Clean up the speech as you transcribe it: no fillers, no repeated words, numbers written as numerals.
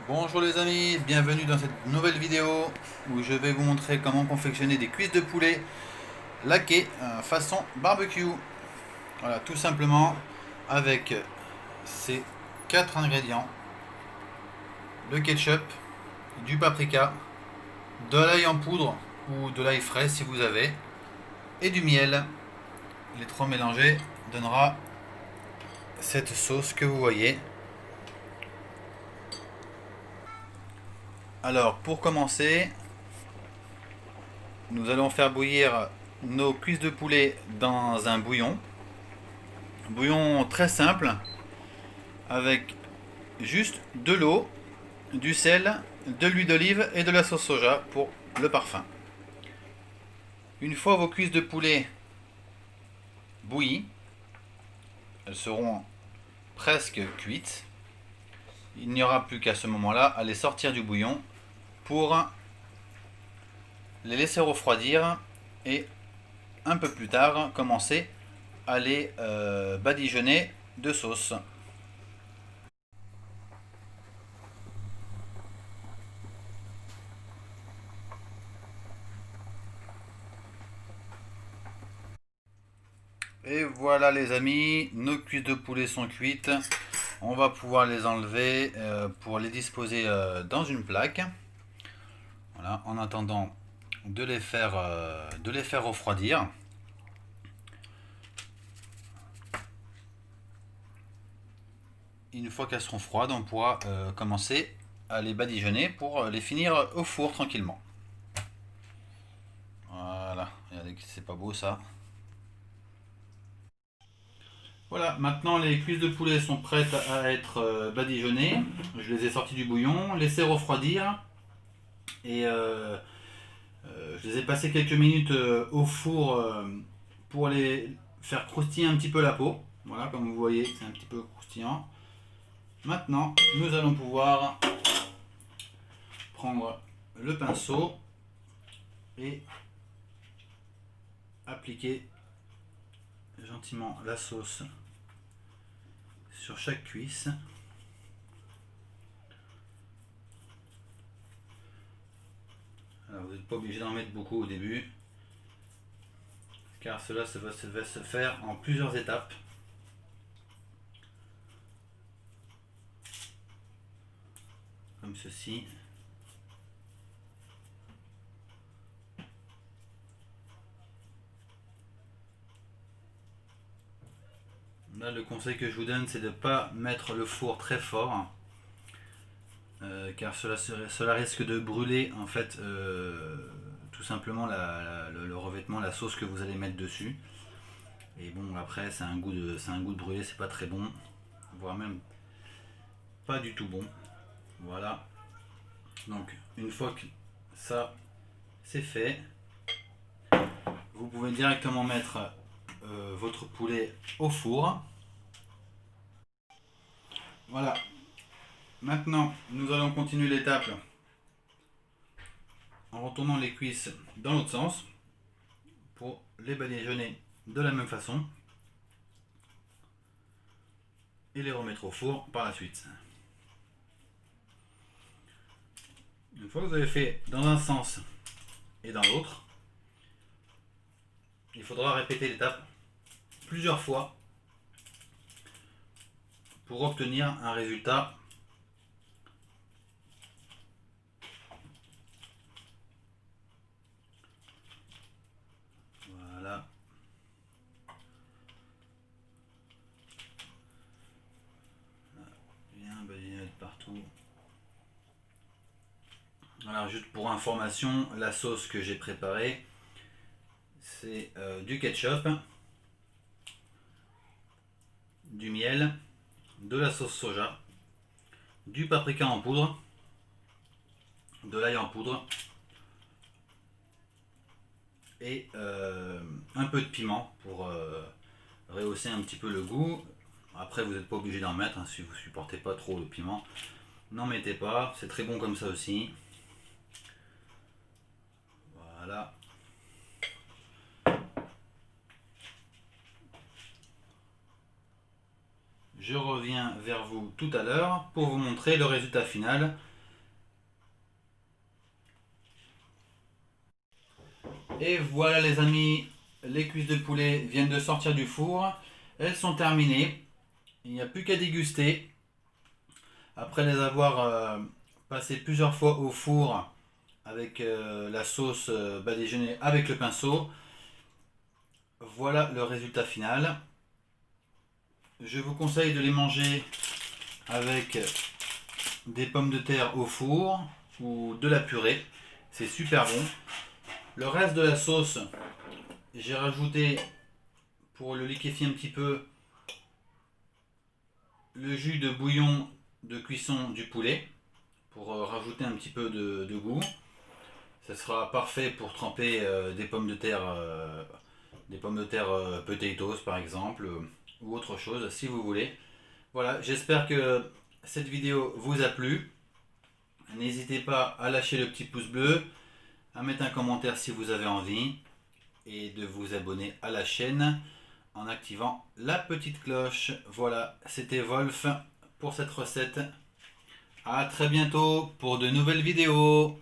Bonjour les amis, bienvenue dans cette nouvelle vidéo où je vais vous montrer comment confectionner des cuisses de poulet laquées façon barbecue. Voilà, tout simplement avec ces quatre ingrédients: le ketchup, du paprika, de l'ail en poudre ou de l'ail frais si vous avez, et du miel. Les trois mélangés donnera cette sauce que vous voyez. Alors pour commencer, nous allons faire bouillir nos cuisses de poulet dans un bouillon. Un bouillon très simple avec juste de l'eau, du sel, de l'huile d'olive et de la sauce soja pour le parfum. Une fois vos cuisses de poulet bouillies, elles seront presque cuites. Il n'y aura plus qu'à ce moment-là à les sortir du bouillon pour les laisser refroidir et un peu plus tard commencer à les badigeonner de sauce. Et voilà les amis, nos cuisses de poulet sont cuites. On va pouvoir les enlever pour les disposer dans une plaque. Voilà, en attendant de les faire refroidir. Une fois qu'elles seront froides, on pourra commencer à les badigeonner pour les finir au four tranquillement. Voilà, regardez que c'est pas beau ça. Voilà, maintenant les cuisses de poulet sont prêtes à être badigeonnées. Je les ai sorties du bouillon, laissées refroidir et je les ai passées quelques minutes au four pour les faire croustiller un petit peu la peau. Voilà, comme vous voyez, c'est un petit peu croustillant. Maintenant, nous allons pouvoir prendre le pinceau et appliquer gentiment la sauce sur chaque cuisse. Alors, vous n'êtes pas obligé d'en mettre beaucoup au début, car cela va se faire en plusieurs étapes. Comme ceci. Là, le conseil que je vous donne, c'est de ne pas mettre le four très fort, car cela risque de brûler en fait tout simplement le revêtement, la sauce que vous allez mettre dessus. Et bon, après, c'est un goût de brûlé, c'est pas très bon, voire même pas du tout bon. Voilà. Donc, une fois que ça c'est fait, vous pouvez directement mettre votre poulet au four. Voilà. Maintenant, nous allons continuer l'étape en retournant les cuisses dans l'autre sens pour les badigeonner de la même façon et les remettre au four par la suite. Une fois que vous avez fait dans un sens et dans l'autre, il faudra répéter l'étape plusieurs fois pour obtenir un résultat voilà. Bien badigeonner partout. Alors juste pour information, la sauce que j'ai préparée, c'est du ketchup, du miel, de la sauce soja, du paprika en poudre, de l'ail en poudre et un peu de piment pour rehausser un petit peu le goût. Après, vous n'êtes pas obligé d'en mettre, hein, si vous ne supportez pas trop le piment. N'en mettez pas, c'est très bon comme ça aussi. Voilà. Je reviens vers vous tout à l'heure pour vous montrer le résultat final Et voilà les amis, les cuisses de poulet viennent de sortir du four. Elles sont terminées. Il n'y a plus qu'à déguster. Après les avoir passées plusieurs fois au four avec la sauce badigeonnée avec le pinceau. Voilà le résultat final. Je vous conseille de les manger avec des pommes de terre au four ou de la purée. C'est super bon. Le reste de la sauce, j'ai rajouté, pour le liquéfier un petit peu, le jus de bouillon de cuisson du poulet pour rajouter un petit peu de goût. Ça sera parfait pour tremper des pommes de terre potatoes par exemple, ou autre chose si vous voulez. Voilà, j'espère que cette vidéo vous a plu. N'hésitez pas à lâcher le petit pouce bleu, à mettre un commentaire si vous avez envie et de vous abonner à la chaîne en activant la petite cloche. Voilà, c'était Wolf pour cette recette. À très bientôt pour de nouvelles vidéos.